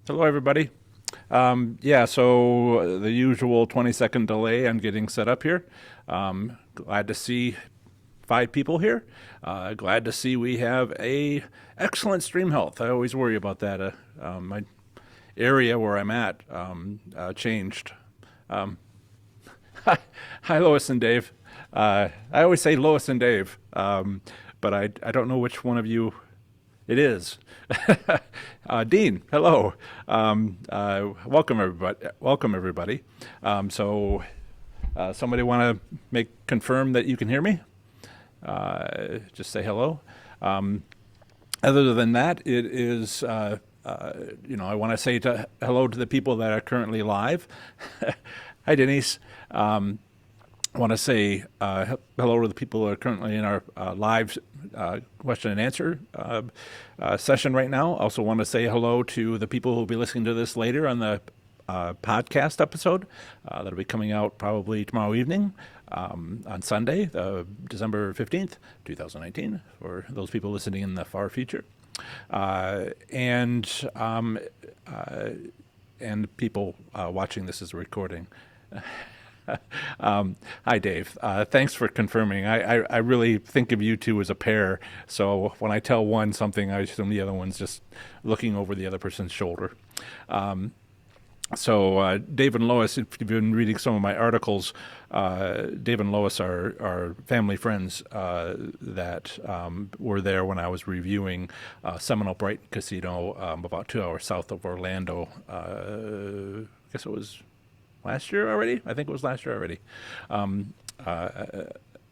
Hello, everybody. So the usual 20-second delay on getting set up here. Glad to see 5 people here. Glad to see we have a excellent stream health. I always worry about that. My area where I'm at changed. Um, Hi, Lois and Dave. I always say Lois and Dave, but I don't know which one of you it is. Dean, hello. Welcome everybody. Welcome everybody. Somebody want to make confirm that you can hear me? Just say hello. Other than that, it is. I want to say hello to the people that are currently live. Hi, Denise. I want to say hello to the people who are currently in our live question and answer session right now. Also want to say hello to the people who will be listening to this later on the podcast episode that'll be coming out probably tomorrow evening on Sunday, December 15th, 2019, for those people listening in the far future. And people watching this as a recording. Hi, Dave. Thanks for confirming. I really think of you two as a pair. So when I tell one something, I assume the other one's just looking over the other person's shoulder. Dave and Lois, if you've been reading some of my articles, Dave and Lois are family friends that were there when I was reviewing Seminole Brighton Casino about 2 hours south of Orlando. I guess it was last year already. I think it was last year already.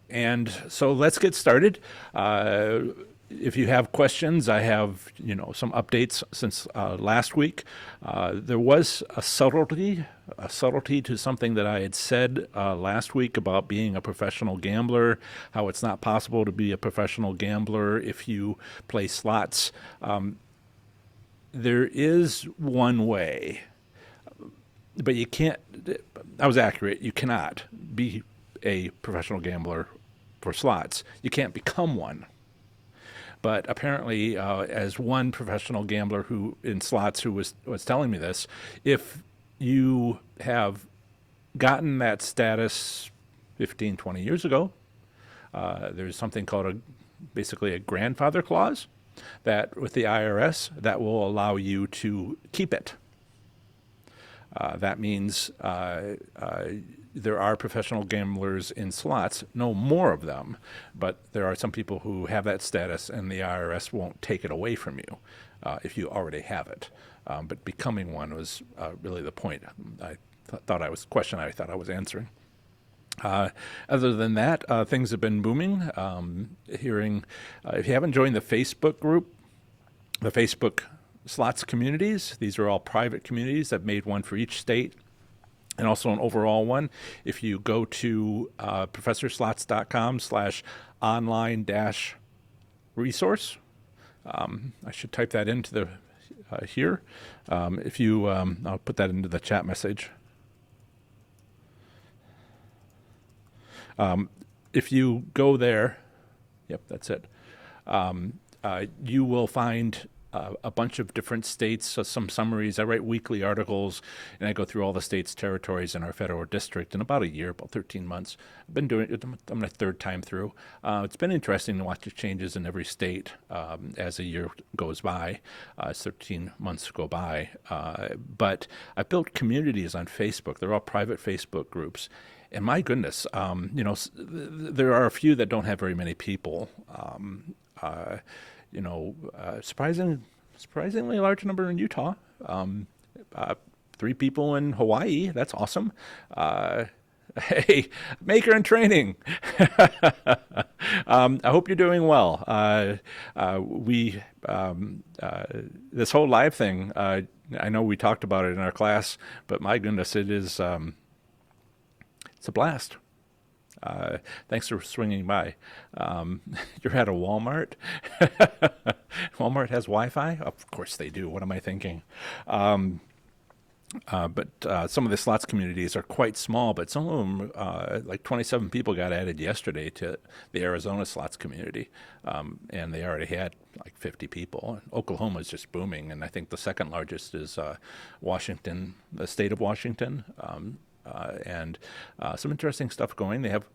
And so let's get started. If you have questions, I have some updates since last week. There was a subtlety to something that I had said last week about being a professional gambler, how it's not possible to be a professional gambler if you play slots. There is one way, but you can't. I was accurate. You cannot be a professional gambler for slots. You can't become one. But apparently, as one professional gambler who in slots who was telling me this, if you have gotten that status 15, 20 years ago, there's something called basically a grandfather clause that with the IRS that will allow you to keep it. That means there are professional gamblers in slots, no more of them, but there are some people who have that status and the IRS won't take it away from you if you already have it. But becoming one was really the point. I thought I was question I thought I was answering. Other than that, things have been booming. If you haven't joined the Facebook group, the Facebook slots communities, these are all private communities. I've made one for each state and also an overall one. If you go to professorslots.com/online-resource, I should type that into the here. I'll put that into the chat message. If you go there, yep, that's it. You will find a bunch of different states, some summaries. I write weekly articles, and I go through all the states, territories in our federal district in about a year, about 13 months. I've been doing it. I'm my third time through. It's been interesting to watch the changes in every state as a year goes by, as 13 months go by. But I built communities on Facebook. They're all private Facebook groups. And my goodness, there are a few that don't have very many people. Surprisingly large number in Utah. 3 people in Hawaii. That's awesome. Hey, maker in training. I hope you're doing well. This whole live thing, I know we talked about it in our class, but my goodness, it's a blast. Thanks for swinging by. You're at a Walmart. Walmart has Wi-Fi? Of course they do. What am I thinking? But some of the slots communities are quite small, but some of them, like 27 people got added yesterday to the Arizona slots community. And they already had like 50 people. Oklahoma is just booming. And I think the second largest is Washington, the state of Washington. And some interesting stuff going. They have,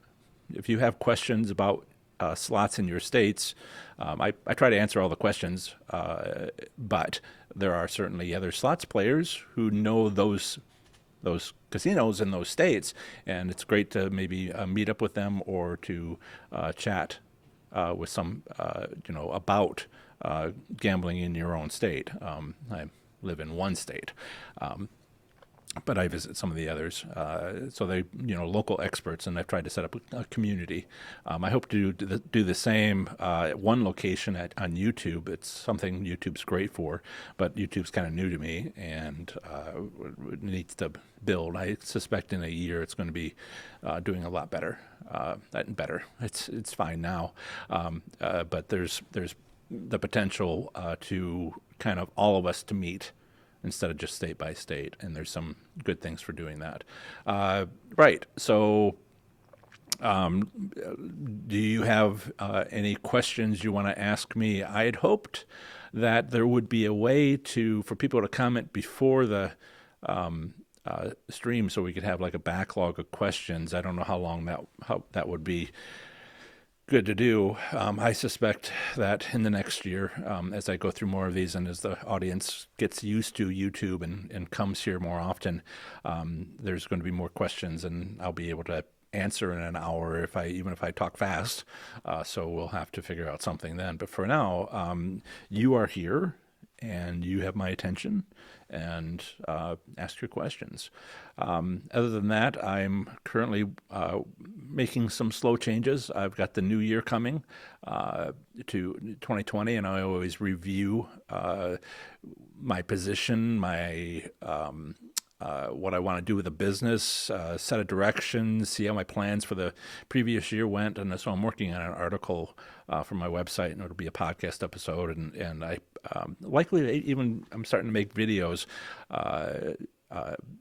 if you have questions about slots in your states. I try to answer all the questions, but there are certainly other slots players who know those casinos in those states, and it's great to maybe meet up with them or to chat with some, about gambling in your own state. I live in one state. But I visit some of the others, so they, local experts, and I've tried to set up a community. I hope to do the same at one location on YouTube. It's something YouTube's great for, but YouTube's kind of new to me and needs to build. I suspect in a year it's going to be doing a lot better. Better. It's fine now, but there's the potential to kind of all of us to meet instead of just state by state. And there's some good things for doing that. Right. So do you have any questions you want to ask me? I had hoped that there would be a way for people to comment before the stream so we could have like a backlog of questions. I don't know how long that would be good to do. I suspect that in the next year, as I go through more of these and as the audience gets used to YouTube and comes here more often, there's going to be more questions, and I'll be able to answer in an hour even if I talk fast. So we'll have to figure out something then. But for now, you are here and you have my attention, and ask your questions. Other than that, I'm currently making some slow changes. I've got the new year coming to 2020, and I always review my position, my what I want to do with the business, set a direction, see how my plans for the previous year went. And so I'm working on an article for my website, and it'll be a podcast episode. And I likely even I'm starting to make videos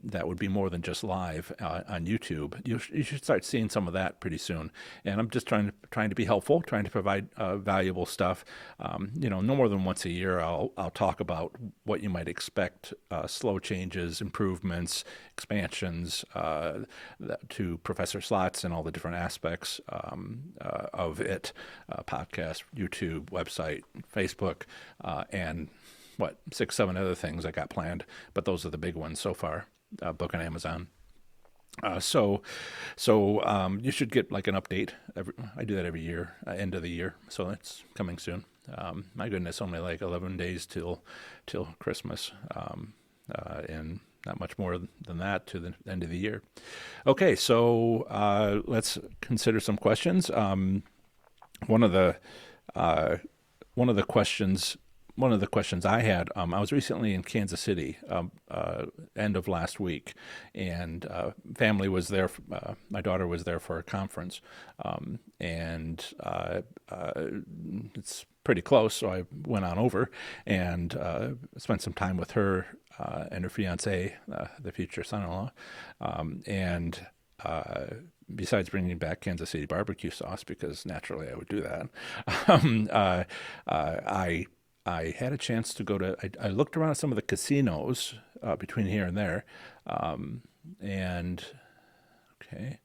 that would be more than just live on YouTube. You should start seeing some of that pretty soon. And I'm just trying to be helpful, trying to provide valuable stuff. No more than once a year, I'll talk about what you might expect: slow changes, improvements, expansions to Professor Slots and all the different aspects of it: podcast, YouTube, website, Facebook, and 6, 7 other things I got planned, but those are the big ones so far. Book on Amazon. So you should get like an update. I do that every year, end of the year. So it's coming soon. My goodness, only like 11 days till Christmas, and not much more than that to the end of the year. Okay, so let's consider some questions. One of the questions I had, I was recently in Kansas City, end of last week, and family was there. My daughter was there for a conference, and it's pretty close, so I went on over and spent some time with her and her fiance, the future son-in-law, and besides bringing back Kansas City barbecue sauce, because naturally I would do that, I had a chance to go to, I looked around at some of the casinos between here and there. And, okay.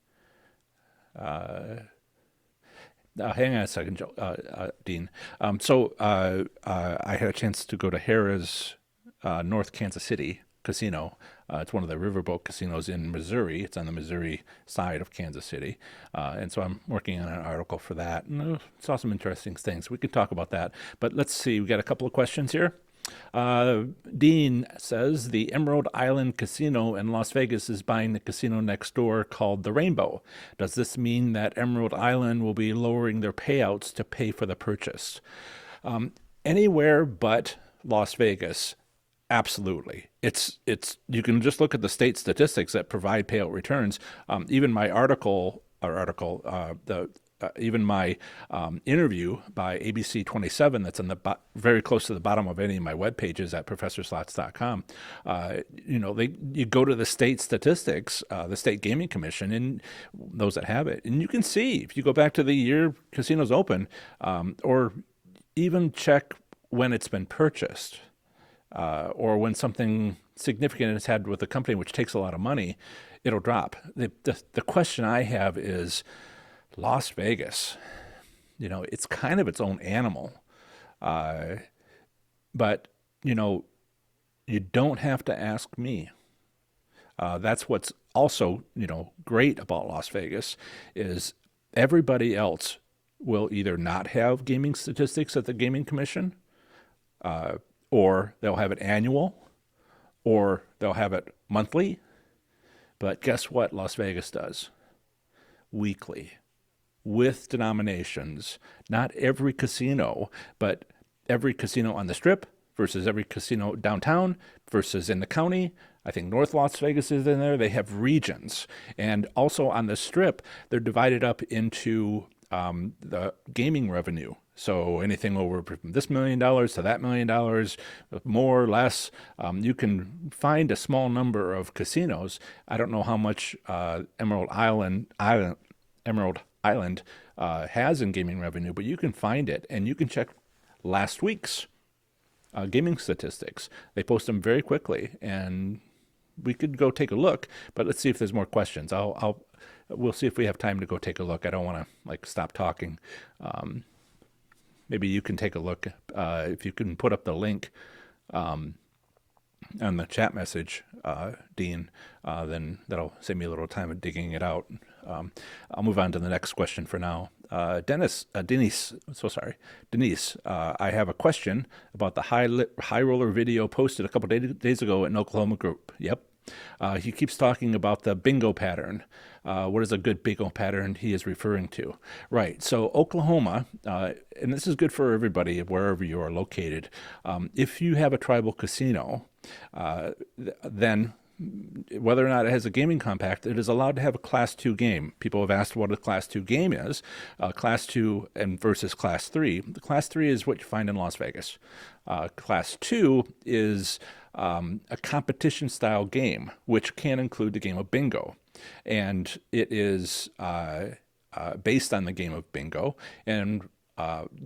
Hang on a second, Dean. I had a chance to go to Harrah's North Kansas City casino. It's one of the riverboat casinos in Missouri. It's on the Missouri side of Kansas City. And so I'm working on an article for that. And saw some interesting things. We could talk about that. But let's see. We got a couple of questions here. Dean says the Emerald Island Casino in Las Vegas is buying the casino next door called the Rainbow. Does this mean that Emerald Island will be lowering their payouts to pay for the purchase? Anywhere but Las Vegas. Absolutely. It's you can just look at the state statistics that provide payout returns. Even my the even my interview by ABC 27 that's on the very close to the bottom of any of my web pages at professorslots.com. You go to the state statistics, the state gaming commission, and those that have it, and you can see if you go back to the year casinos open, or even check when it's been purchased, or when something significant is had with the company, which takes a lot of money, it'll drop. The question I have is Las Vegas. It's kind of its own animal, but you don't have to ask me. That's what's also great about Las Vegas is everybody else will either not have gaming statistics at the gaming commission, or they'll have it annual, or they'll have it monthly. But guess what Las Vegas does? Weekly, with denominations. Not every casino, but every casino on the Strip versus every casino downtown versus in the county. I think North Las Vegas is in there. They have regions. And also on the Strip, they're divided up into the gaming revenue. So anything over from this $1 million to that $1 million, more or less, you can find a small number of casinos. I don't know how much Emerald Island has in gaming revenue, but you can find it, and you can check last week's gaming statistics. They post them very quickly, and we could go take a look. But let's see if there's more questions. We'll see if we have time to go take a look. I don't want to stop talking. Maybe you can take a look. If you can put up the link on the chat message, Dean, then that'll save me a little time of digging it out. I'll move on to the next question for now. Denise, I have a question about the high roller video posted a couple days ago in Oklahoma group. Yep. He keeps talking about the bingo pattern. What is a good bingo pattern he is referring to? Right. So Oklahoma, and this is good for everybody wherever you are located. If you have a tribal casino, then whether or not it has a gaming compact, it is allowed to have a Class 2 game. People have asked what a Class 2 game is. Class 2 versus Class 3. The Class 3 is what you find in Las Vegas. Class 2 is a competition-style game, which can include the game of bingo. And it is based on the game of bingo. And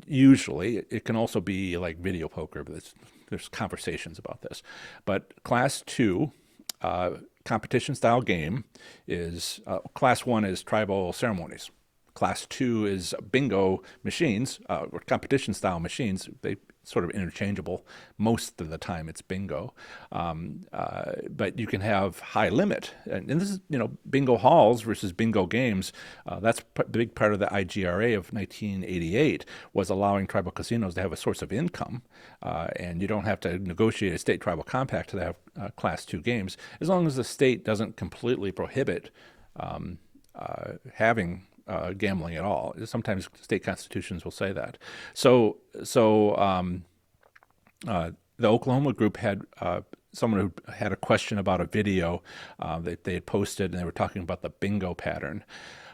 usually it can also be like video poker. But there's conversations about this. But Class 2... competition style game is Class 1 is tribal ceremonies. Class 2 is bingo machines, or competition style machines. They sort of interchangeable. Most of the time it's bingo. But you can have high limit. And this is, bingo halls versus bingo games. That's a big part of the IGRA of 1988 was allowing tribal casinos to have a source of income. And you don't have to negotiate a state tribal compact to have Class 2 games, as long as the state doesn't completely prohibit having gambling at all. Sometimes state constitutions will say that. So the Oklahoma group had someone who had a question about a video that they had posted, and they were talking about the bingo pattern.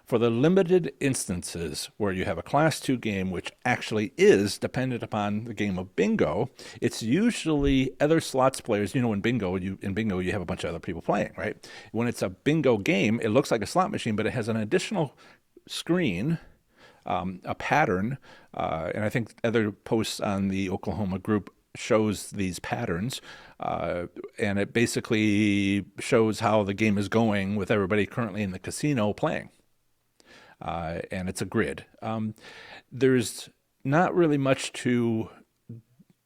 For the limited instances where you have a Class 2 game, which actually is dependent upon the game of bingo, it's usually other slots players. In bingo, you have a bunch of other people playing, right? When it's a bingo game, it looks like a slot machine, but it has an additional screen, a pattern, and I think other posts on the Oklahoma group shows these patterns, and it basically shows how the game is going with everybody currently in the casino playing. And it's a grid. There's not really much to,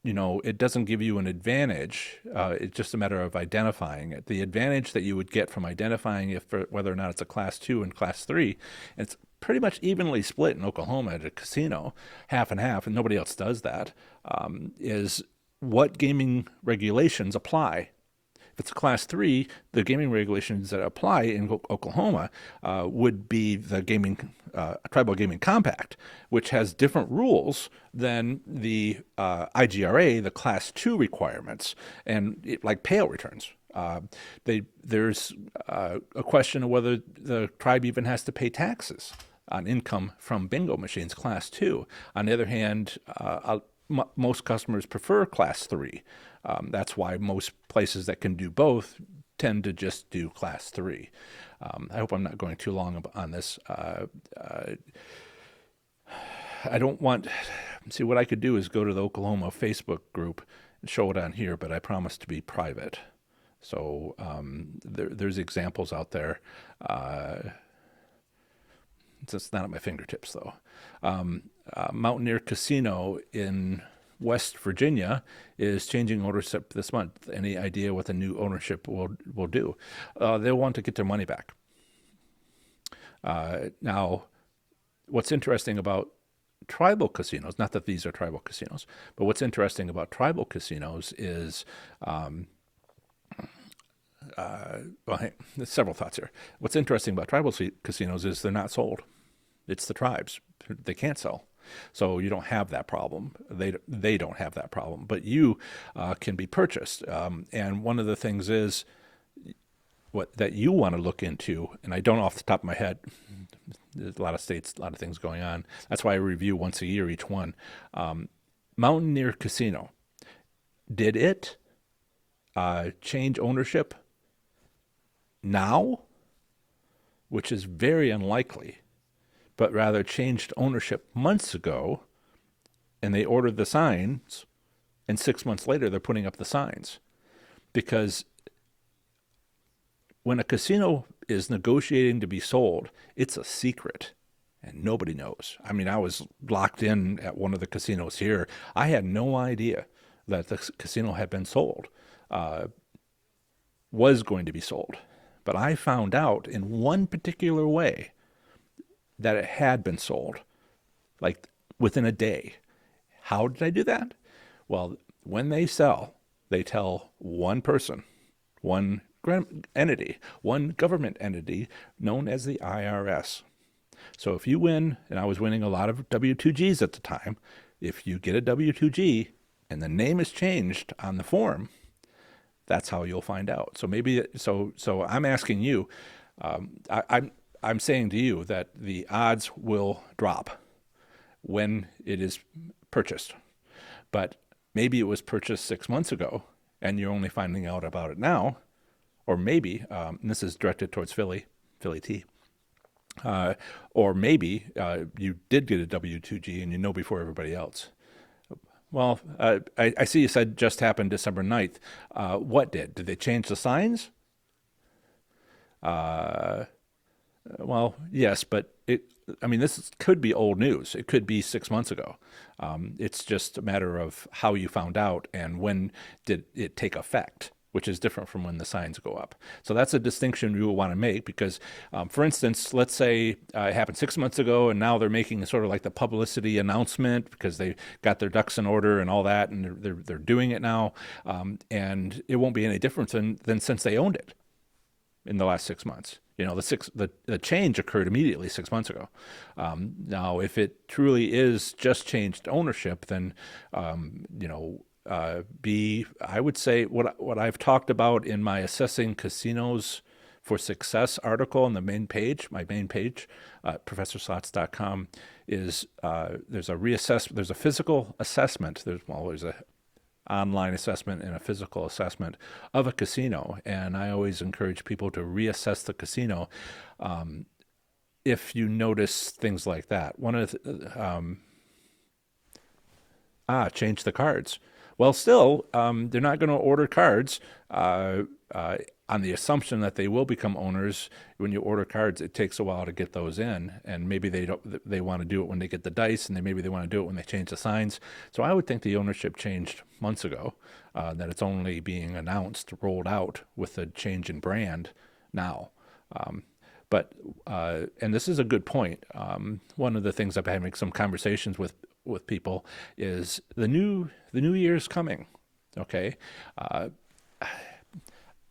it doesn't give you an advantage. It's just a matter of identifying it. The advantage that you would get from identifying whether or not it's a Class 2 and Class 3, and it's pretty much evenly split in Oklahoma at a casino, half and half, and nobody else does that, is what gaming regulations apply. If it's a Class 3, the gaming regulations that apply in Oklahoma would be the Tribal Gaming Compact, which has different rules than the IGRA, the Class 2 requirements, and like payout returns. There's a question of whether the tribe even has to pay taxes on income from bingo machines, class 2. On the other hand, most customers prefer class 3. That's why most places that can do both tend to just do class 3. I hope I'm not going too long on this. I don't want, see, what I could do is go to the Oklahoma Facebook group and show it on here, but I promise to be private. So there's examples out there. It's not at my fingertips, though. Mountaineer Casino in West Virginia is changing ownership this month. Any idea what the new ownership will do? They'll want to get their money back. Now, what's interesting about tribal casinos, not that these are tribal casinos, but what's interesting about tribal casinos is, hey, there's several thoughts here. What's interesting about tribal casinos is they're not sold. It's the tribes. They can't sell. So you don't have that problem. They don't have that problem, but you can be purchased. And one of the things is that you want to look into, and I don't off the top of my head. There's a lot of states, a lot of things going on. That's why I review once a year each one. Mountaineer Casino, did it change ownership now? Which is very unlikely, but rather changed ownership months ago, and they ordered the signs, and 6 months later they're putting up the signs. Because when a casino is negotiating to be sold, it's a secret, and nobody knows. I mean, I was locked in at one of the casinos here. I had no idea that the casino had been sold, was going to be sold. But I found out in one particular way that it had been sold, like within a day. How did I do that? Well, when they sell, they tell one person, one entity, one government entity known as the IRS. So if you win, and I was winning a lot of W-2Gs at the time, if you get a W-2G and the name is changed on the form, that's how you'll find out. So maybe, so I'm asking you, I'm saying to you that the odds will drop when it is purchased. But maybe it was purchased 6 months ago and you're only finding out about it now. Or maybe, and this is directed towards Philly T, or maybe you did get a W-2G and you know before everybody else. Well, I see you said just happened December 9th. What did? Did they change the signs? Well, yes, but this could be old news. It could be 6 months ago. It's just a matter of how you found out and when did it take effect, which is different from when the signs go up. So that's a distinction you will want to make because, for instance, let's say it happened 6 months ago and now they're making sort of like the publicity announcement because they got their ducks in order and all that, and they're doing it now, and it won't be any different than since they owned it in the last 6 months. You know, the change occurred immediately 6 months ago. Now, if it truly is just changed ownership, then I would say what I've talked about in my Assessing Casinos for Success article on the main page, my main page, professorslots.com, is there's a physical assessment. There's a online assessment and a physical assessment of a casino, and I always encourage people to reassess the casino if you notice things like that. One of change the cards. Well, still, they're not going to order cards on the assumption that they will become owners. When you order cards, it takes a while to get those in, and maybe they want to do it when they get the dice, and maybe they want to do it when they change the signs. So I would think the ownership changed months ago, that it's only being announced, rolled out with the change in brand now. And this is a good point. One of the things I've been having some conversations with people is the new year's coming. Okay.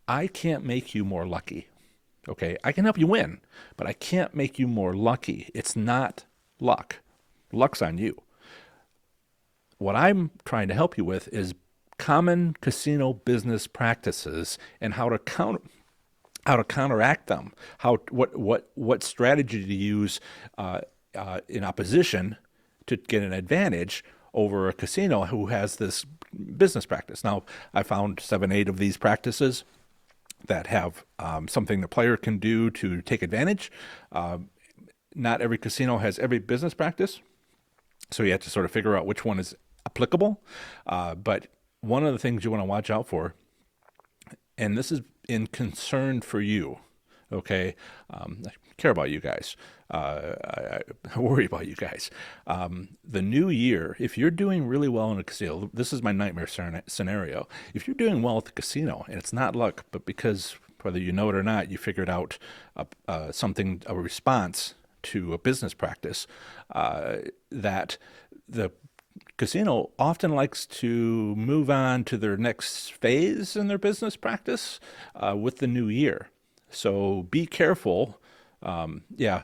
I can't make you more lucky. Okay. I can help you win, but I can't make you more lucky. It's not luck. Luck's on you. What I'm trying to help you with is common casino business practices and how to how to counteract them, what strategy to use in opposition to get an advantage over a casino who has this business practice. Now, I found 7, 8 of these practices that have something the player can do to take advantage. Not every casino has every business practice, so you have to sort of figure out which one is applicable. But one of the things you want to watch out for, and this is in concern for you, okay? I care about you guys. I worry about you guys. The new year, if you're doing really well in a casino, this is my nightmare scenario. If you're doing well at the casino, and it's not luck, but because whether you know it or not, you figured out a response to a business practice, that the casino often likes to move on to their next phase in their business practice with the new year. So be careful. Yeah,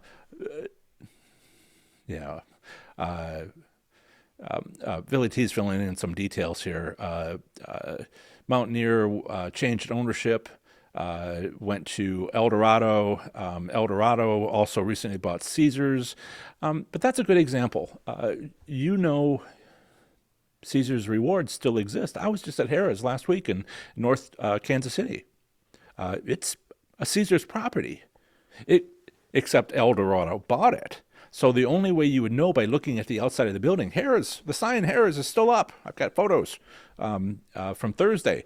yeah. Billy T's filling in some details here. Mountaineer changed ownership, went to El Dorado. El Dorado also recently bought Caesars. But that's a good example. Caesars Rewards still exist. I was just at Harrah's last week in North Kansas City. It's a Caesars property, except El Dorado bought it. So the only way you would know by looking at the outside of the building, Harrah's, the sign Harrah's is still up. I've got photos from Thursday.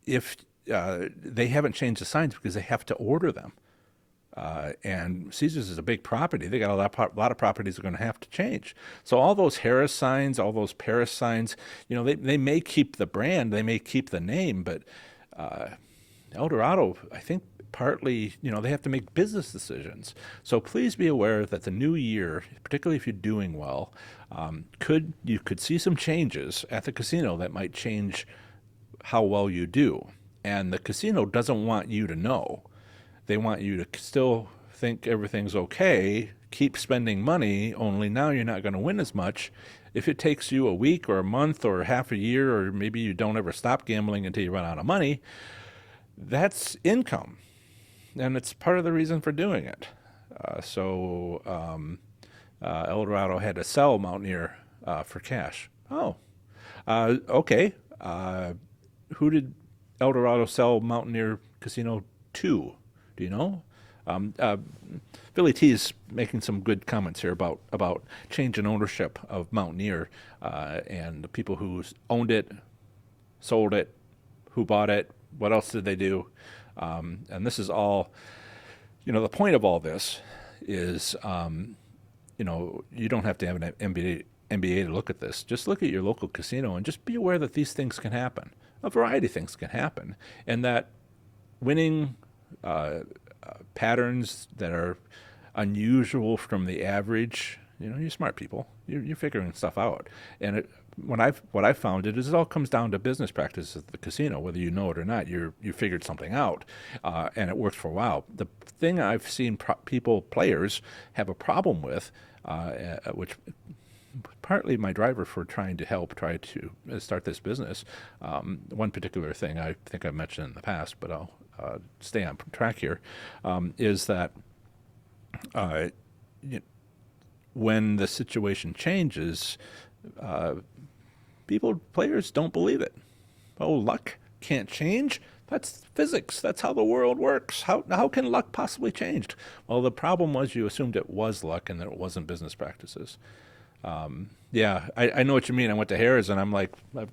If they haven't changed the signs because they have to order them. And Caesars is a big property. They got a lot of properties that are going to have to change. So all those Harrah's signs, all those Paris signs, they may keep the brand, they may keep the name, but El Dorado, I think partly, they have to make business decisions. So please be aware that the new year, particularly if you're doing well, you could see some changes at the casino that might change how well you do. And the casino doesn't want you to know. They want you to still think everything's okay, keep spending money, only now you're not going to win as much. If it takes you a week or a month or half a year, or maybe you don't ever stop gambling until you run out of money, that's income. And it's part of the reason for doing it. El Dorado had to sell Mountaineer for cash. Oh, okay. Who did El Dorado sell Mountaineer Casino to? Do you know? Billy T is making some good comments here about change in ownership of Mountaineer and the people who owned it, sold it, who bought it, what else did they do? And this is all, the point of all this is, you don't have to have an MBA to look at this. Just look at your local casino and just be aware that these things can happen. A variety of things can happen. And that winning patterns that are unusual from the average, you're smart people. You're figuring stuff out. And what I've found it all comes down to business practices at the casino. Whether you know it or not, you figured something out, and it works for a while. The thing I've seen players have a problem with, which partly my driver for try to start this business. One particular thing I think I've mentioned in the past, but I'll stay on track here, is that when the situation changes, players don't believe it. Oh, luck can't change? That's physics. That's how the world works. How can luck possibly change? Well, the problem was you assumed it was luck and that it wasn't business practices. Yeah, I know what you mean. I went to Harrah's and I'm like, I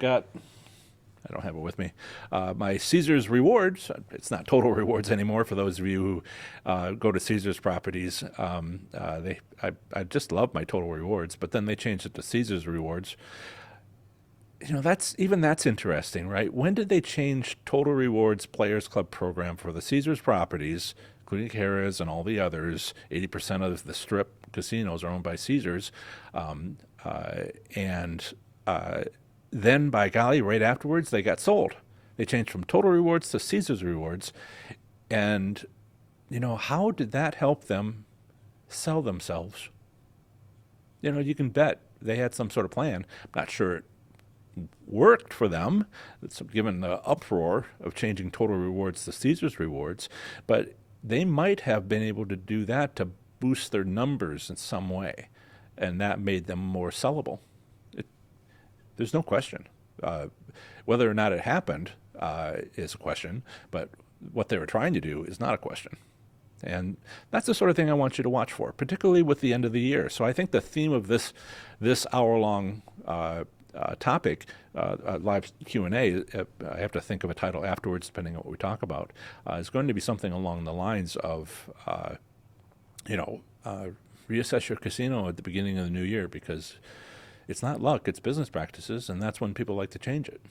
don't have it with me, my Caesars rewards. It's not total rewards anymore for those of you who go to Caesars properties. I just love my total rewards, but then they changed it to Caesars rewards. That's interesting, right? When did they change Total Rewards Players Club program for the Caesars properties, including Harrah's and all the others? 80% of the Strip casinos are owned by Caesars, then, by golly, right afterwards, they got sold. They changed from Total Rewards to Caesars Rewards, and how did that help them sell themselves? You can bet they had some sort of plan. I'm not sure worked for them, given the uproar of changing total rewards to Caesar's rewards, but they might have been able to do that to boost their numbers in some way, and that made them more sellable. It, there's no question. Whether or not it happened is a question, but what they were trying to do is not a question. And that's the sort of thing I want you to watch for, particularly with the end of the year. So I think the theme of this hour-long topic, live Q&A, I have to think of a title afterwards, depending on what we talk about, is going to be something along the lines of, reassess your casino at the beginning of the new year, because it's not luck, it's business practices, and that's when people like to change it.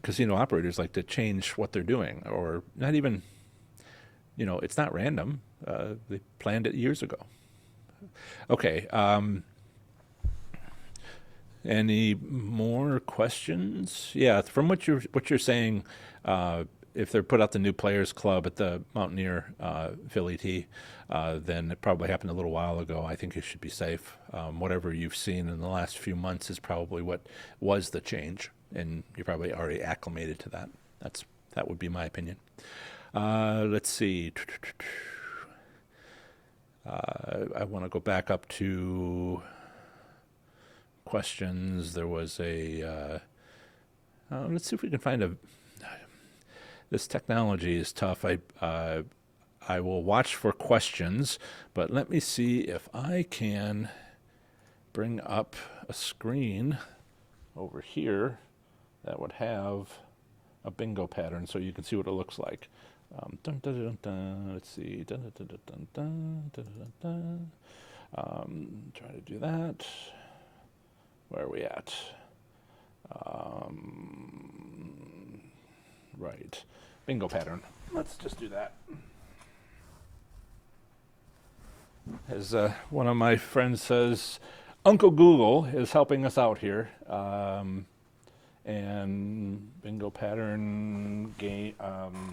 Casino operators like to change what they're doing, or not even, it's not random. They planned it years ago. Okay. Any more questions? Yeah, from what you're saying, if they're put out the new players club at the Mountaineer Philly T, then it probably happened a little while ago. I think you should be safe. Whatever you've seen in the last few months is probably what was the change, and you're probably already acclimated to that. That would be my opinion. Let's see. I want to go back up to questions. There was a. Let's see if we can find this technology is tough. I will watch for questions, but let me see if I can bring up a screen over here that would have a bingo pattern so you can see what it looks like. Dun, dun, dun, dun. Let's see. Dun, dun, dun, dun, dun, dun, dun, dun. Try to do that. Where are we at? Right. Bingo pattern. Let's just do that. As one of my friends says, Uncle Google is helping us out here. And bingo pattern game,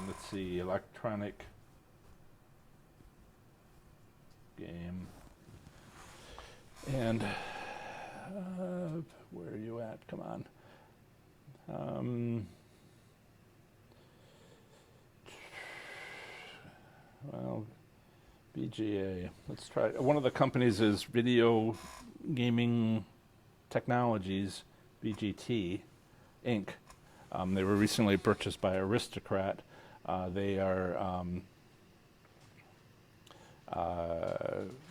let's see, electronic game. And where are you at? Come on. Well, BGA. Let's try. One of the companies is Video Gaming Technologies, VGT, Inc. They were recently purchased by Aristocrat. They are,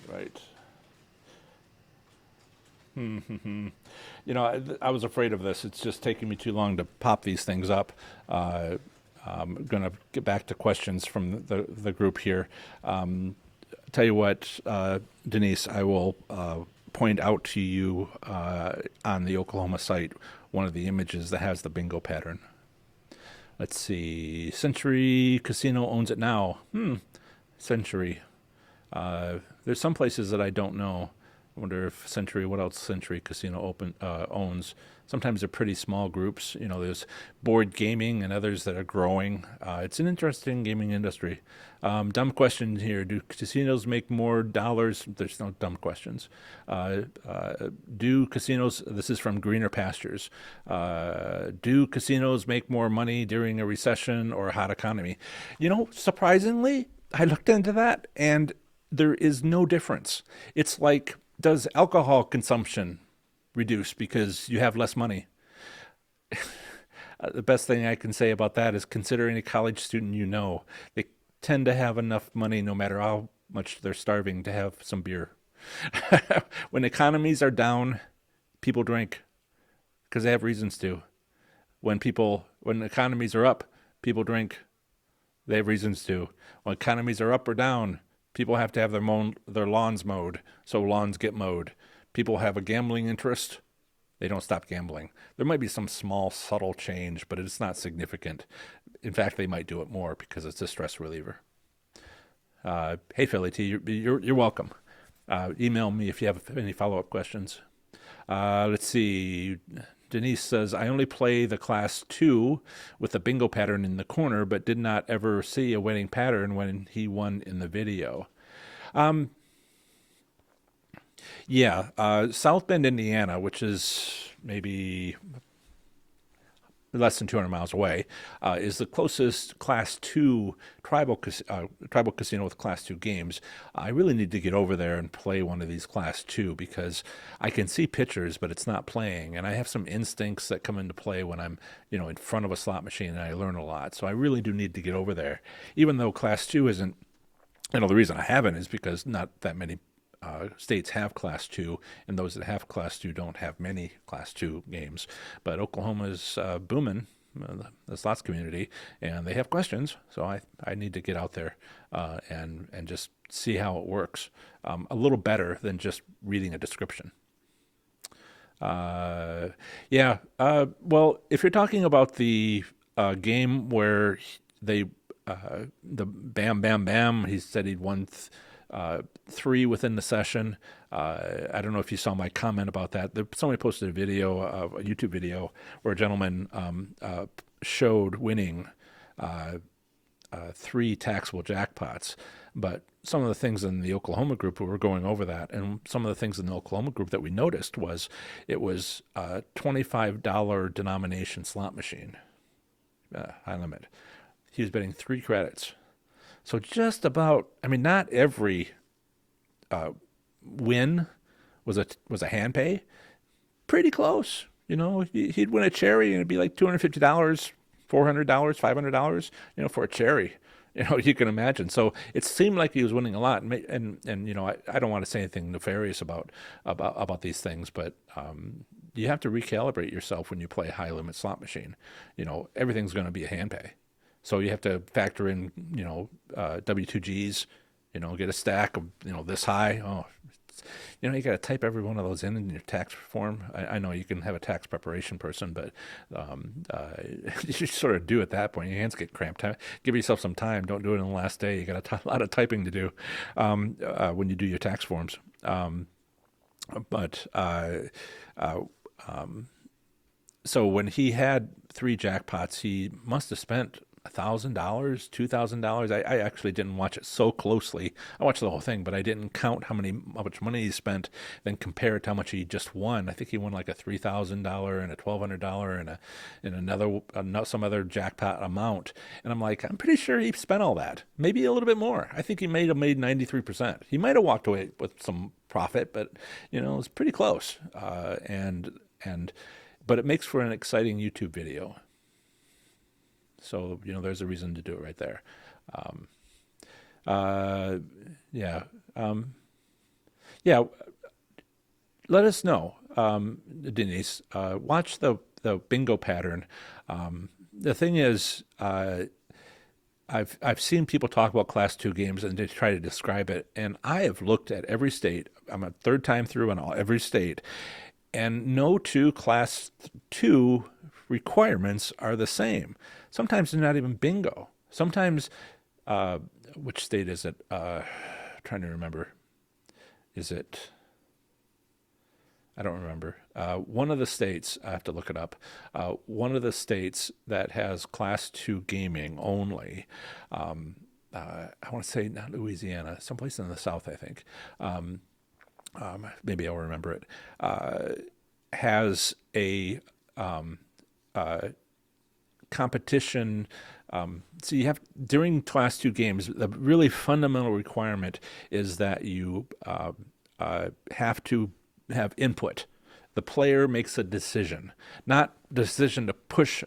right. I was afraid of this. It's just taking me too long to pop these things up. I'm going to get back to questions from the group here. Tell you what, Denise, I will point out to you on the Oklahoma site one of the images that has the bingo pattern. Let's see. Century Casino owns it now. Century. There's some places that I don't know. I wonder if Century, what else Century Casino owns. Sometimes they're pretty small groups. There's board gaming and others that are growing. It's an interesting gaming industry. Dumb question here. Do casinos make more dollars? There's no dumb questions. Do casinos, this is from Greener Pastures, do casinos make more money during a recession or a hot economy? Surprisingly, I looked into that and there is no difference. It's like, does alcohol consumption reduce because you have less money? The best thing I can say about that is consider any college student you know. They tend to have enough money no matter how much they're starving to have some beer. When economies are down, people drink because they have reasons to. When economies are up, people drink. They have reasons to. When economies are up or down, people have to have their lawns mowed, so lawns get mowed. People have a gambling interest, they don't stop gambling. There might be some small, subtle change, but it's not significant. In fact, they might do it more because it's a stress reliever. Hey, Philly T, you're welcome. Email me if you have any follow-up questions. Let's see. Denise says, I only play the class 2 with the bingo pattern in the corner, but did not ever see a winning pattern when he won in the video. Yeah, South Bend, Indiana, which is maybe less than 200 miles away, is the closest Class 2 tribal casino with Class 2 games. I really need to get over there and play one of these Class 2 because I can see pictures, but it's not playing. And I have some instincts that come into play when I'm, in front of a slot machine and I learn a lot. So I really do need to get over there. Even though Class 2 isn't, the reason I haven't is because not that many states have Class 2, and those that have Class 2 don't have many Class 2 games. But Oklahoma's booming, the slots community, and they have questions. So I need to get out there and just see how it works a little better than just reading a description. Yeah. Well, if you're talking about the game where they the bam bam bam, he said he'd won 3 within the session. I don't know if you saw my comment about that. Somebody posted a YouTube video, where a gentleman showed winning 3 taxable jackpots. But some of the things in the Oklahoma group, we were going over that, and some of the things in the Oklahoma group that we noticed was it was a $25 denomination slot machine, high limit. He was betting 3 credits. So just about, not every win was a hand pay. Pretty close. He'd win a cherry and it'd be like $250, $400, $500, for a cherry. You can imagine. So it seemed like he was winning a lot. And I don't want to say anything nefarious about these things, but you have to recalibrate yourself when you play a high limit slot machine. Everything's going to be a hand pay. So you have to factor in, W2Gs, get a stack of, this high. Oh, you got to type every one of those in your tax form. I know you can have a tax preparation person, but you should sort of do at that point. Your hands get cramped. Give yourself some time. Don't do it in the last day. You got a lot of typing to do when you do your tax forms. But so when he had 3 jackpots, he must have spent $1,000, $2,000. I actually didn't watch it so closely. I watched the whole thing, but I didn't count how much money he spent, then compare it to how much he just won. I think he won like a $3,000 and a $1,200 and some other jackpot amount. And I'm like, I'm pretty sure he spent all that, maybe a little bit more. I think he may have made 93%. He might have walked away with some profit, but it's pretty close. But it makes for an exciting YouTube video. So, there's a reason to do it right there. Yeah. Yeah. Let us know, Denise. Watch the bingo pattern. The thing is, I've seen people talk about Class 2 games and they try to describe it, and I have looked at every state. I'm a third time through on every state, and no 2 Class 2 requirements are the same. Sometimes they're not even bingo. Sometimes, which state is it? Trying to remember. Is it? I don't remember. One of the states, I have to look it up. One of the states that has Class 2 gaming only. I want to say not Louisiana, someplace in the South, I think. Maybe I'll remember it. Has a competition. So you have, during Class 2 games, the really fundamental requirement is that you have to have input. The player makes a decision, not decision to push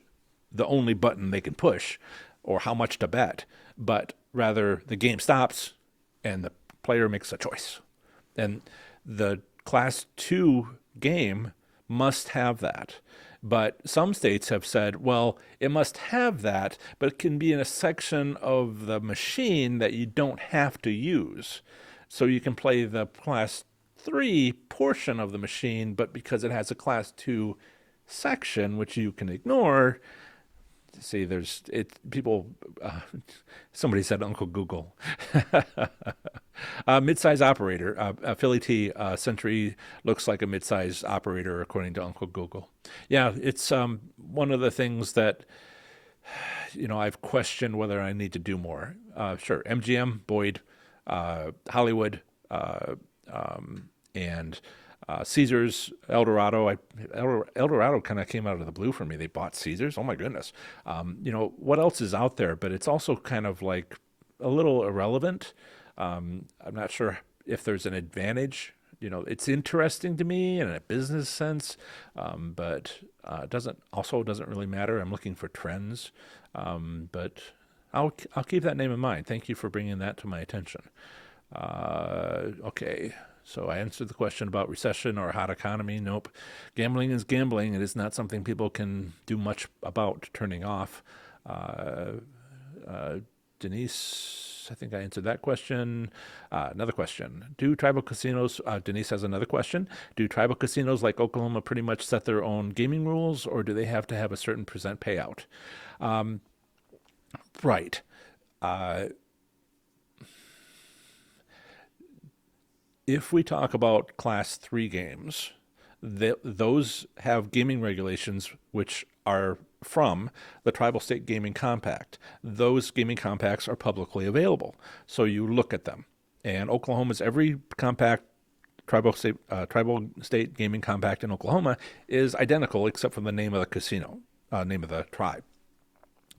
the only button they can push or how much to bet, but rather the game stops and the player makes a choice. And the Class 2 game must have that. But some states have said, well, it must have that, but it can be in a section of the machine that you don't have to use. So you can play the Class 3 portion of the machine, but because it has a Class 2 section, which you can ignore, see, people, somebody said Uncle Google. Mid-size operator, Philly T, Century looks like a mid-size operator according to Uncle Google. Yeah, it's one of the things that, I've questioned whether I need to do more. Sure, MGM, Boyd, Hollywood, And Caesars, Eldorado kind of came out of the blue for me. They bought Caesars. Oh my goodness. What else is out there? But it's also kind of like a little irrelevant. I'm not sure if there's an advantage. It's interesting to me in a business sense, but doesn't really matter. I'm looking for trends, but I'll keep that name in mind. Thank you for bringing that to my attention. Okay, so I answered the question about recession or hot economy. Nope. Gambling is gambling. It is not something people can do much about turning off. Uh, Denise, I think I answered that question. Another question. Do tribal casinos, Denise has another question. Do tribal casinos like Oklahoma pretty much set their own gaming rules, or do they have to have a certain percent payout? Right. Uh, if we talk about class 3 games, those have gaming regulations which are from the Tribal State Gaming Compact. Those gaming compacts are publicly available, so you look at them. And Oklahoma's every compact tribal state gaming compact in Oklahoma is identical except for the name of the casino, name of the tribe.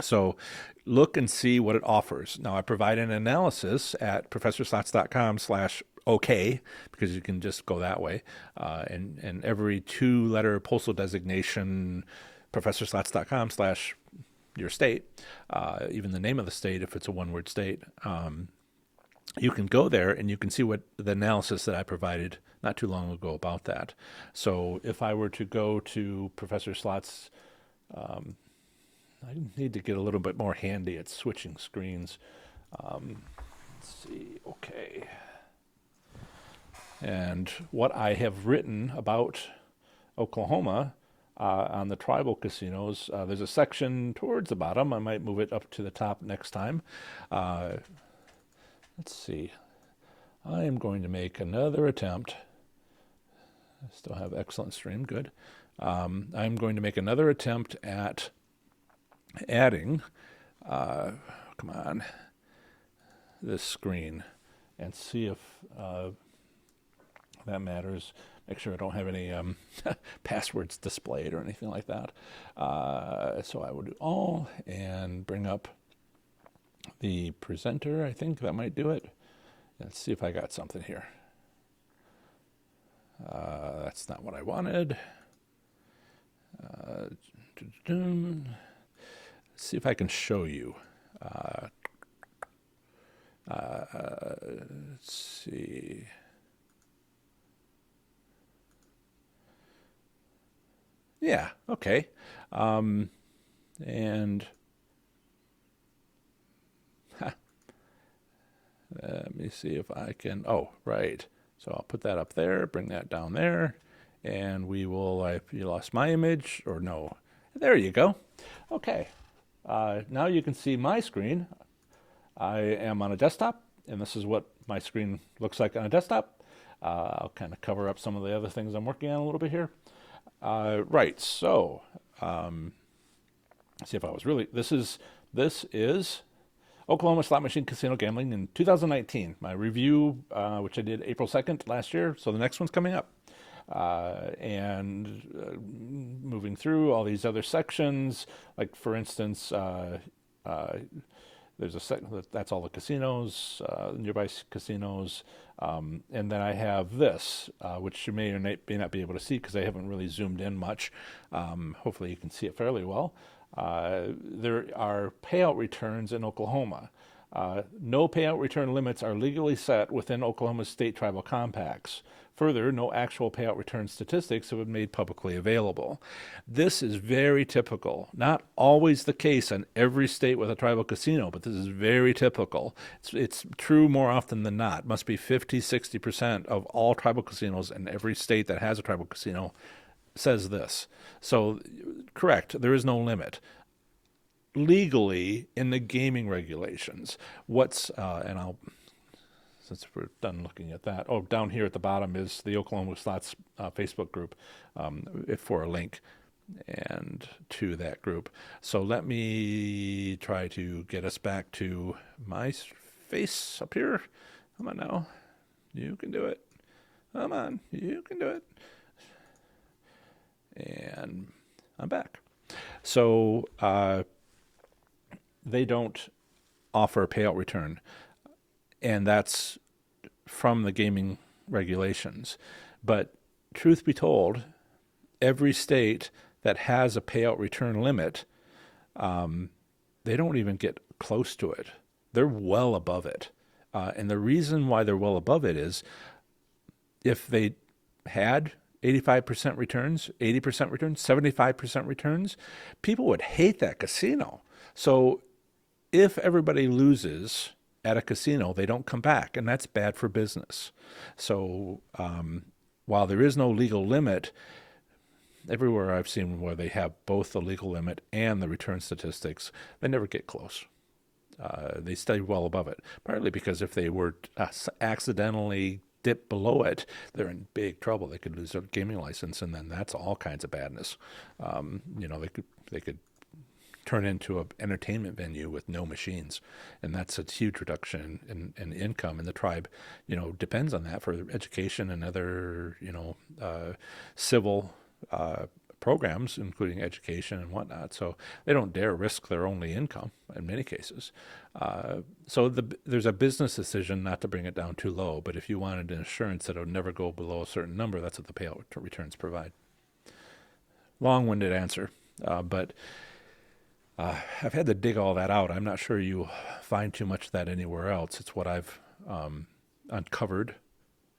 So look and see what it offers. Now, I provide an analysis at professorslots.com/OK, because you can just go that way. And every 2-letter postal designation, professorslots.com/your state, even the name of the state if it's a one-word state. You can go there and you can see what the analysis that I provided not too long ago about that. So if I were to go to Professor Slots, I need to get a little bit more handy at switching screens. Let's see, okay. And what I have written about Oklahoma on the tribal casinos, there's a section towards the bottom. I might move it up to the top next time. Let's see. I am going to make another attempt. I still have excellent stream, good. I'm going to make another attempt at adding, come on, this screen and see if that matters. Make sure I don't have any passwords displayed or anything like that. So I will do all and bring up the presenter. I think that might do it. Let's see if I got something here. That's not what I wanted. Let's see if I can show you. Let's see. Yeah, okay. And let me see if I can. Oh, right. So I'll put that up there, bring that down there, and we will. You lost my image, or no? There you go. Okay. Now you can see my screen. I am on a desktop, and this is what my screen looks like on a desktop. I'll kind of cover up some of the other things I'm working on a little bit here. Right, so see if I was really. This is Oklahoma Slot Machine Casino Gambling in 2019. My review, which I did April 2nd last year, so the next one's coming up. And moving through all these other sections, like for instance, there's a section that's all the casinos, nearby casinos, and then I have this, which you may or may not be able to see because I haven't really zoomed in much. Hopefully you can see it fairly well. There are payout returns in Oklahoma. No payout return limits are legally set within Oklahoma's state tribal compacts. Further, no actual payout return statistics have been made publicly available. This is very typical. Not always the case in every state with a tribal casino, but this is very typical. It's true more often than not. It must be 50-60% of all tribal casinos in every state that has a tribal casino says this. So, correct, there is no limit. Legally, in the gaming regulations, and I'll, since we're done looking at that, down here at the bottom is the Oklahoma Slots Facebook group for a link and to that group. So let me try to get us back to my face up here. Come on now. You can do it. Come on, you can do it. And I'm back. So they don't offer a payout return, and that's from the gaming regulations. But truth be told, every state that has a payout return limit, they don't even get close to it. They're well above it. And the reason why they're well above it is if they had 85% returns, 80% returns, 75% returns, people would hate that casino. So if everybody loses at a casino, they don't come back, and that's bad for business. So while there is no legal limit, everywhere I've seen where they have both the legal limit and the return statistics, they never get close. They stay well above it, partly because if they were accidentally dip below it, they're in big trouble. They could lose their gaming license, and then that's all kinds of badness. They could turn into an entertainment venue with no machines, and that's a huge reduction in income. And the tribe, depends on that for education and other, civil programs, including education and whatnot. So they don't dare risk their only income in many cases. There's a business decision not to bring it down too low. But if you wanted an assurance that it would never go below a certain number, that's what the payout returns provide. Long-winded answer, but I've had to dig all that out. I'm not sure you find too much of that anywhere else. It's what I've uncovered,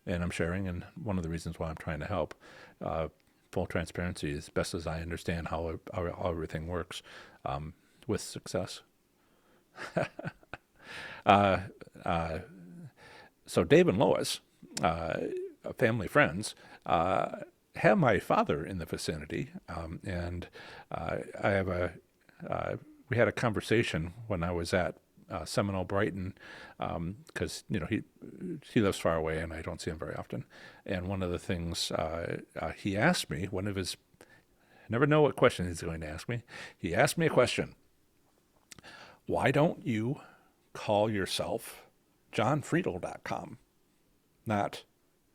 and I'm sharing, and one of the reasons why I'm trying to help. Full transparency, as best as I understand how everything works, with success. So Dave and Lois, family friends, have my father in the vicinity, and I have we had a conversation when I was at Seminole Brighton, because he lives far away and I don't see him very often. And one of the things he asked me, one of his, never know what question he's going to ask me. He asked me a question: why don't you call yourself johnfriedel.com, not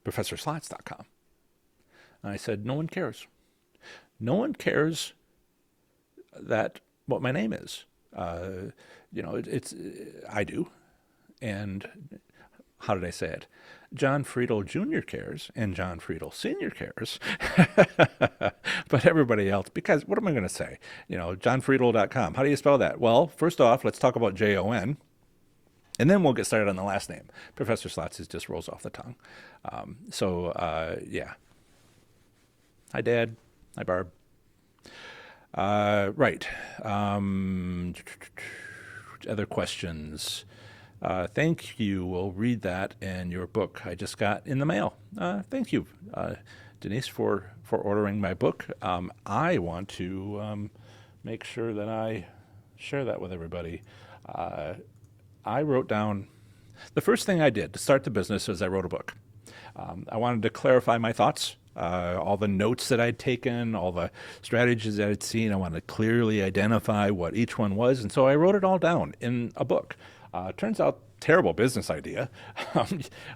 professorslots.com? And I said, no one cares. No one cares that what my name is. It's I do. And how did I say it? John Friedel Jr. cares and John Friedel Sr. cares. But everybody else, because what am I going to say? Johnfriedel.com. How do you spell that? Well, first off, let's talk about Jon. And then we'll get started on the last name. Professor Slots just rolls off the tongue. Yeah. Hi, Dad. Hi, Barb. Right. Other questions? Thank you. We'll read that in your book I just got in the mail. Thank you, Denise, for ordering my book. I want to make sure that I share that with everybody. I wrote down, the first thing I did to start the business is I wrote a book. I wanted to clarify my thoughts. All the notes that I'd taken, all the strategies that I'd seen, I wanted to clearly identify what each one was. And so I wrote it all down in a book. Turns out, terrible business idea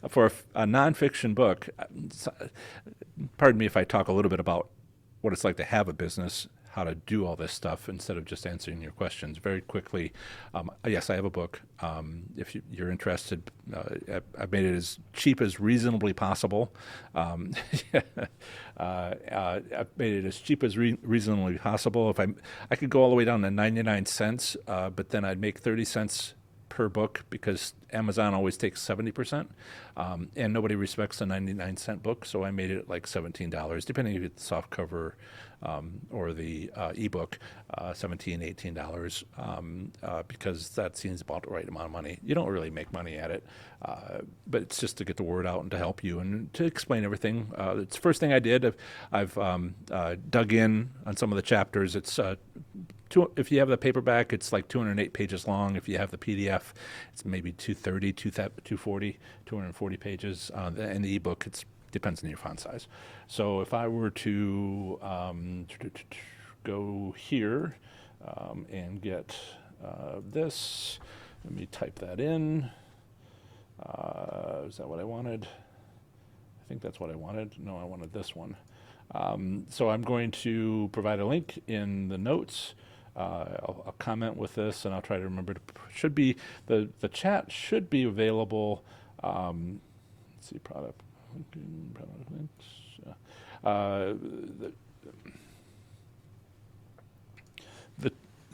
for a nonfiction book. Pardon me if I talk a little bit about what it's like to have a business, how to do all this stuff instead of just answering your questions very quickly. Yes, I have a book. If you're interested, I've made it as cheap as reasonably possible. I've made it as cheap as reasonably possible. If I could go all the way down to 99 cents, but then I'd make 30 cents per book because Amazon always takes 70%, and nobody respects a 99-cent book, so I made it like $17, depending if it's the soft cover or the ebook, $17, $18, because that seems about the right amount of money. You don't really make money at it, but it's just to get the word out and to help you and to explain everything. It's the first thing I did. I've dug in on some of the chapters. It's if you have the paperback, it's like 208 pages long. If you have the PDF, it's maybe 230, 240, 240 pages. And the ebook, it depends on your font size. So if I were to go here and get this, let me type that in. Is that what I wanted? I think that's what I wanted. No, I wanted this one. So I'm going to provide a link in the notes. I'll comment with this, and I'll try to remember to. Should be the chat should be available. Let's see, product links.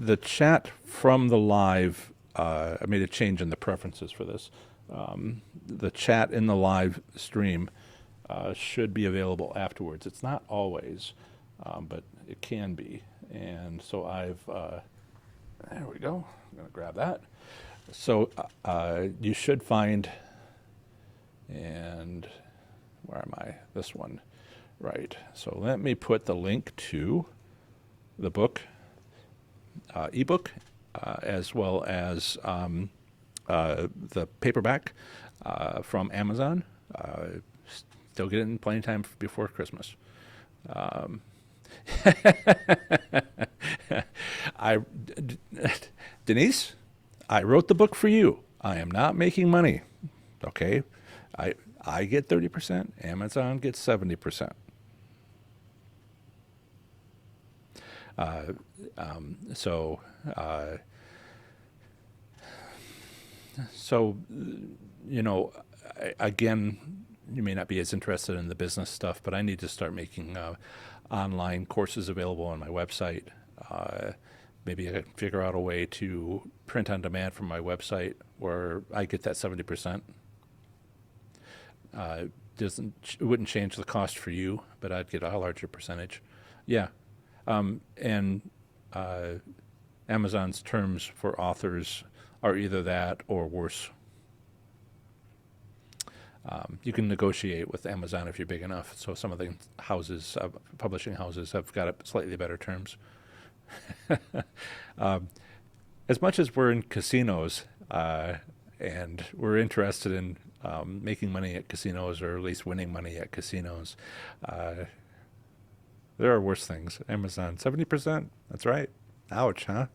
The chat from the live. I made a change in the preferences for this. The chat in the live stream should be available afterwards. It's not always, but it can be. And so there we go. I'm going to grab that. So you should find, and where am I? This one. Right. So let me put the link to the book, ebook, as well as the paperback from Amazon. Still get it in plenty of time before Christmas. Denise, I wrote the book for you. I am not making money. Okay, I get 30%. Amazon gets 70%. So, you know, again, you may not be as interested in the business stuff, but I need to start making online courses available on my website. Maybe I can figure out a way to print on demand from my website where I get that 70%. It wouldn't change the cost for you, but I'd get a larger percentage. Yeah. And Amazon's terms for authors are either that or worse. You can negotiate with Amazon if you're big enough. So some of the houses, publishing houses, have got slightly better terms. As much as we're in casinos and we're interested in making money at casinos, or at least winning money at casinos, there are worse things. Amazon, 70%. That's right. Ouch, huh?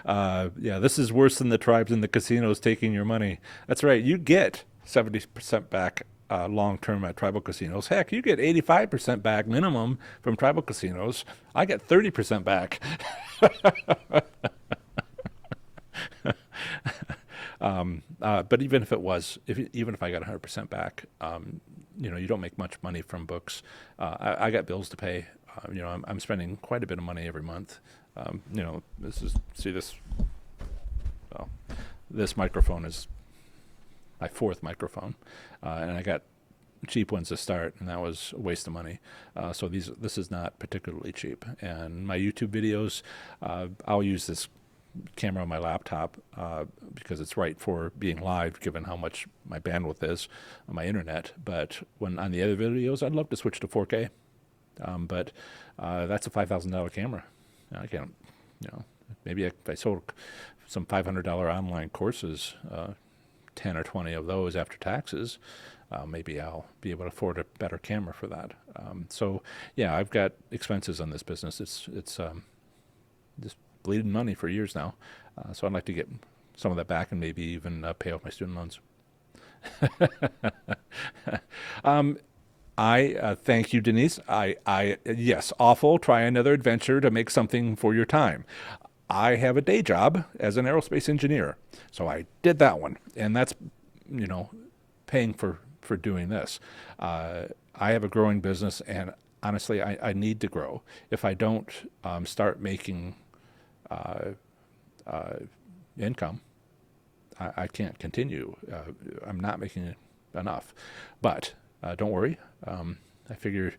Yeah, this is worse than the tribes and the casinos taking your money. That's right. You get 70% back long-term at tribal casinos. Heck, you get 85% back minimum from tribal casinos. I get 30% back. But even if it was, even if I got 100% back, you don't make much money from books. I got bills to pay. I'm spending quite a bit of money every month. This microphone is my fourth microphone, and I got cheap ones to start, and that was a waste of money. So this is not particularly cheap. And my YouTube videos, I'll use this camera on my laptop because it's right for being live, given how much my bandwidth is on my internet. But when on the other videos, I'd love to switch to 4K. But that's a $5,000 camera. I can't, maybe if I sold some $500 online courses, 10 or 20 of those after taxes, maybe I'll be able to afford a better camera for that. So yeah, I've got expenses on this business. It's just bleeding money for years now. So I'd like to get some of that back and maybe even pay off my student loans. I thank you, Denise. Yes, awful. Try another adventure to make something for your time. I have a day job as an aerospace engineer, so I did that one, and that's paying for doing this. I have a growing business, and honestly, I need to grow. If I don't start making income, I can't continue. I'm not making enough, but. Don't worry. I figure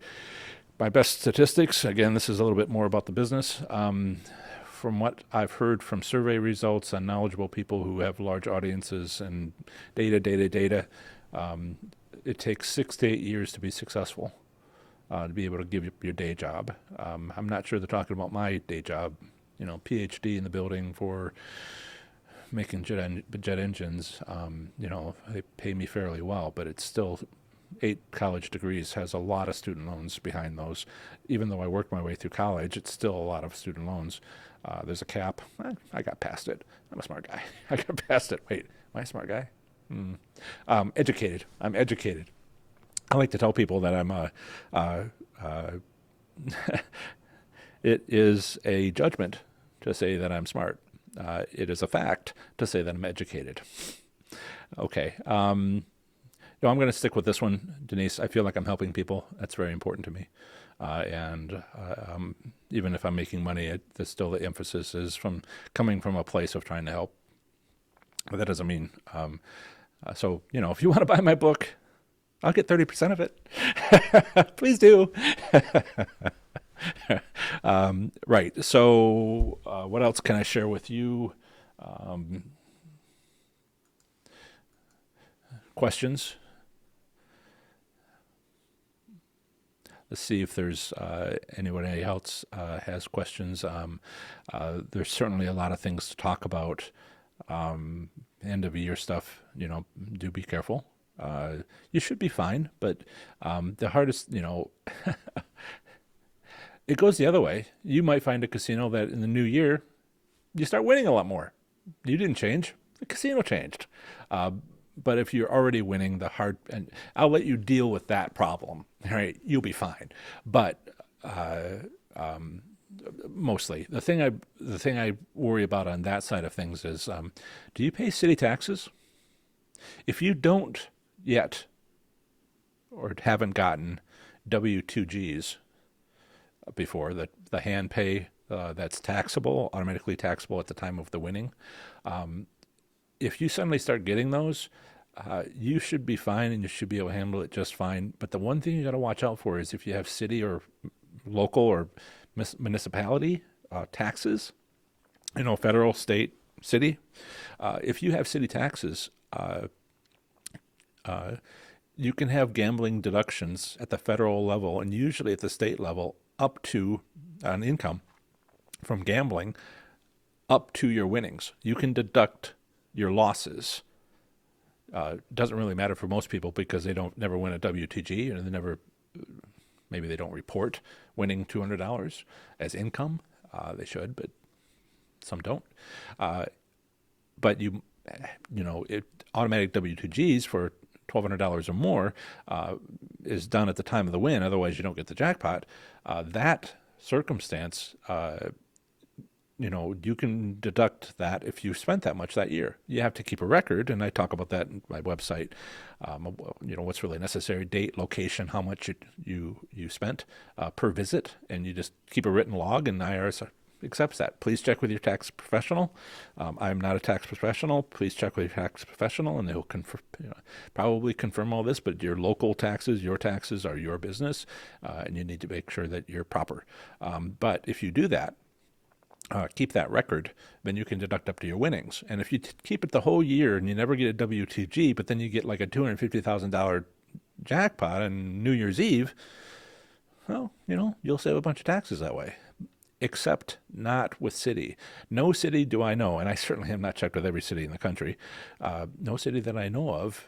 my best statistics, again, this is a little bit more about the business. From what I've heard from survey results on knowledgeable people who have large audiences and data, it takes 6 to 8 years to be successful, to be able to give your day job. I'm not sure they're talking about my day job, PhD in the building for making jet engines. They pay me fairly well, but it's still 8 college degrees, has a lot of student loans behind those. Even though I worked my way through college, it's still a lot of student loans. There's a cap. I got past it. I'm a smart guy. I got past it. Wait, am I a smart guy? Educated. I'm educated. I like to tell people that uh, it is a judgment to say that I'm smart. It is a fact to say that I'm educated. Okay. No, I'm going to stick with this one, Denise. I feel like I'm helping people. That's very important to me. And even if I'm making money, still the emphasis is coming from a place of trying to help. But that doesn't mean. So, if you want to buy my book, I'll get 30% of it. Please do. Right. So, what else can I share with you? Questions? Let's see if there's anybody else has questions. There's certainly a lot of things to talk about. End of year stuff, do be careful. You should be fine, but the hardest, it goes the other way. You might find a casino that in the new year, you start winning a lot more. You didn't change. The casino changed. But if you're already winning, and I'll let you deal with that problem. All right, you'll be fine. But mostly, the thing I worry about on that side of things is, do you pay city taxes? If you don't yet, or haven't gotten W-2Gs before, the hand pay that's taxable, automatically taxable at the time of the winning. If you suddenly start getting those, you should be fine and you should be able to handle it just fine. But the one thing you got to watch out for is if you have city or local or municipality taxes, federal, state, city. If you have city taxes, you can have gambling deductions at the federal level and usually at the state level up to an income from gambling up to your winnings. You can deduct your losses. Doesn't really matter for most people because they never win a WTG and maybe they don't report winning $200 as income. They should, but some don't. But automatic W2Gs for $1,200 or more is done at the time of the win. Otherwise, you don't get the jackpot. That circumstance, you can deduct that if you spent that much that year. You have to keep a record, and I talk about that in my website. What's really necessary: date, location, how much you spent per visit, and you just keep a written log, and IRS accepts that. Please check with your tax professional. I'm not a tax professional. Please check with your tax professional, and they'll probably confirm all this. But your local taxes, your taxes are your business, and you need to make sure that you're proper. But if you do that, keep that record, then you can deduct up to your winnings. And if you keep it the whole year and you never get a W2G, but then you get like a $250,000 jackpot on New Year's Eve, well, you'll save a bunch of taxes that way. Except not with city. No city do I know, and I certainly have not checked with every city in the country, no city that I know of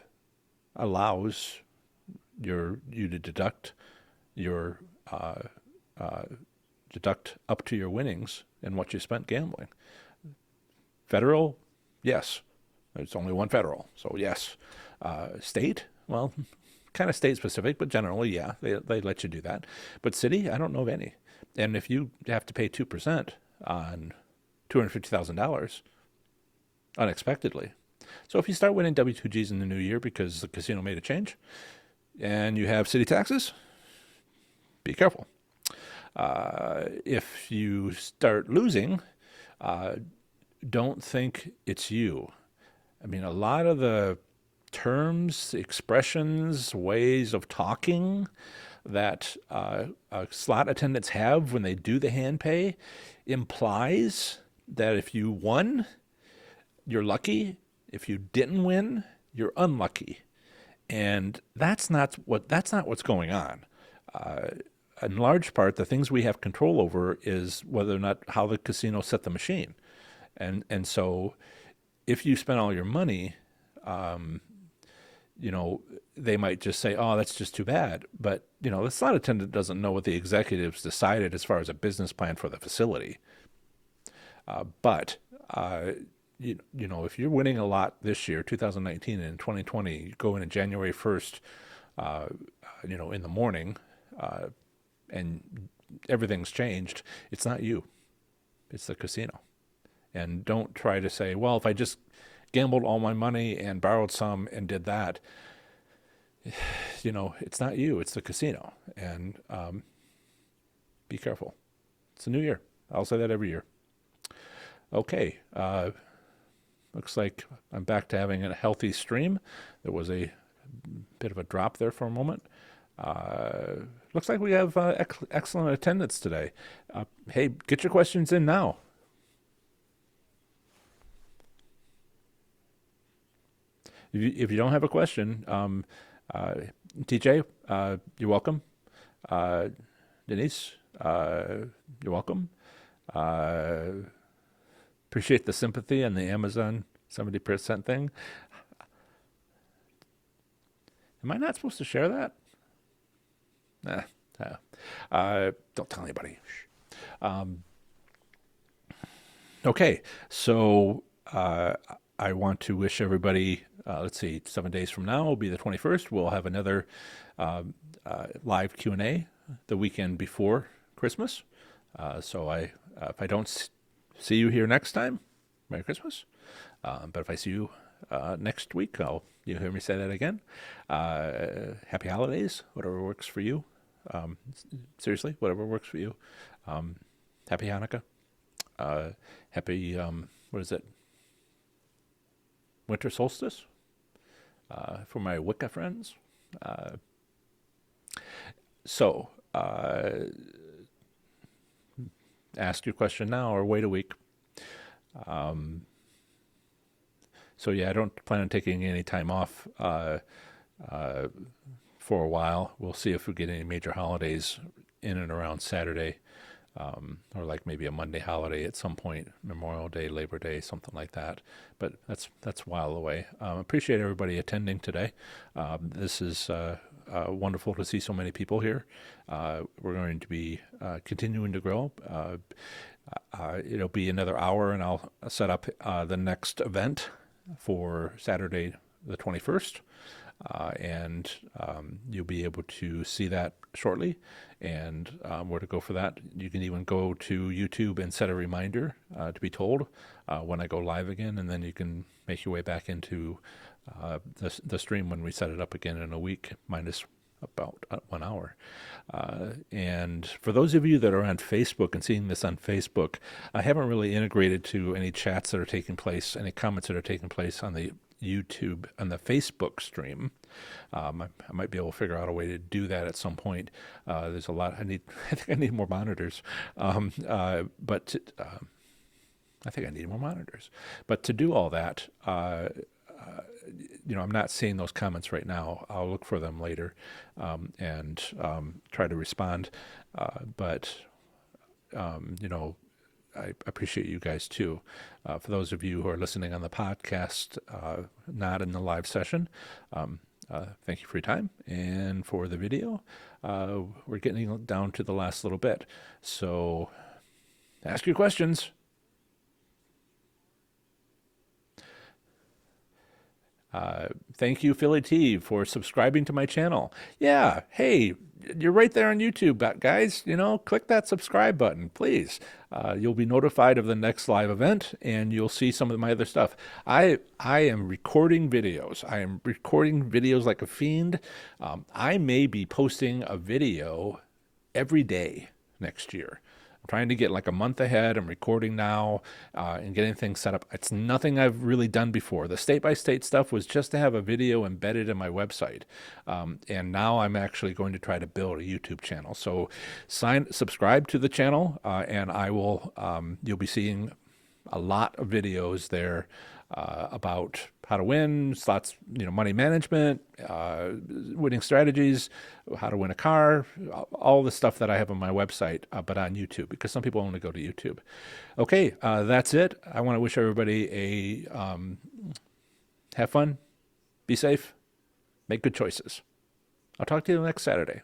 allows you to deduct deduct up to your winnings and what you spent gambling. Federal, yes. There's only one federal, so yes. State, well, kind of state specific, but generally, yeah, they let you do that. But city, I don't know of any. And if you have to pay 2% on $250,000 unexpectedly, so if you start winning W2Gs in the new year because the casino made a change and you have city taxes, be careful. If you start losing, don't think it's you. I mean, a lot of the terms, expressions, ways of talking that slot attendants have when they do the hand pay implies that if you won, you're lucky. If you didn't win, you're unlucky. And that's not what's going on. In large part, the things we have control over is whether or not how the casino set the machine. And so if you spend all your money, they might just say, oh, that's just too bad. But, the slot attendant doesn't know what the executives decided as far as a business plan for the facility. But you know, if you're winning a lot this year, 2019 and 2020, you go in on January 1st, uh, you know, in the morning, uh, and everything's changed. It's not you. It's the casino. And don't try to say, well, if I just gambled all my money and borrowed some and did that, you know, it's not you. It's the casino. And be careful. It's a new year. I'll say that every year. Okay. Looks like I'm back to having a healthy stream. There was a bit of a drop there for a moment. Looks like we have excellent attendance today. Hey, get your questions in now. If you don't have a question, TJ, you're welcome. Uh, Denise, you're welcome. Uh, Appreciate the sympathy and the Amazon 70% thing. Am I not supposed to share that? Nah. Don't tell anybody. Um, okay, so I want to wish everybody, let's see, 7 days from now will be the 21st. We'll have another live Q&A the weekend before Christmas. If I don't see you here next time, Merry Christmas. But if I see you next week, you'll hear me say that again. Happy holidays, whatever works for you. Seriously, whatever works for you. Happy Hanukkah. Happy, what is it? Winter solstice for my Wicca friends. Uh, so, ask your question now or wait a week. Um, so yeah, I don't plan on taking any time off uh, for a while. We'll see if we get any major holidays in and around Saturday, or like maybe a Monday holiday at some point, Memorial Day, Labor Day, something like that. But that's a while away. Appreciate everybody attending today. This is wonderful to see so many people here. We're going to be continuing to grow. It'll be another hour, and I'll set up the next event for Saturday, the 21st. And you'll be able to see that shortly. And where to go for that, you can even go to YouTube and set a reminder to be told when I go live again, and then you can make your way back into the stream when we set it up again in a week, minus about 1 hour. And for those of you that are on Facebook and seeing this on Facebook, I haven't really integrated to any chats that are taking place, any comments that are taking place on the YouTube and the Facebook stream. I might be able to figure out a way to do that at some point. There's a lot. I think I need more monitors. I think I need more monitors. But to do all that, you know, I'm not seeing those comments right now. I'll look for them later and try to respond. But you know, I appreciate you guys too. For those of you who are listening on the podcast, not in the live session, thank you for your time. And for the video, we're getting down to the last little bit. So ask your questions. Thank you, Philly T, for subscribing to my channel. Yeah, hey, you're right there on YouTube, guys. You know, click that subscribe button, please. You'll be notified of the next live event, and you'll see some of my other stuff. I am recording videos. I am recording videos like a fiend. I may be posting a video every day next year. I'm trying to get like a month ahead. I'm recording now and getting things set up. It's nothing I've really done before. The state-by-state stuff was just to have a video embedded in my website. And now I'm actually going to try to build a YouTube channel. So subscribe to the channel, and I will. You'll be seeing a lot of videos there about how to win, slots, you know, money management, winning strategies, how to win a car, all the stuff that I have on my website, but on YouTube, because some people only go to YouTube. Okay, that's it. I want to wish everybody have fun, be safe, make good choices. I'll talk to you next Saturday.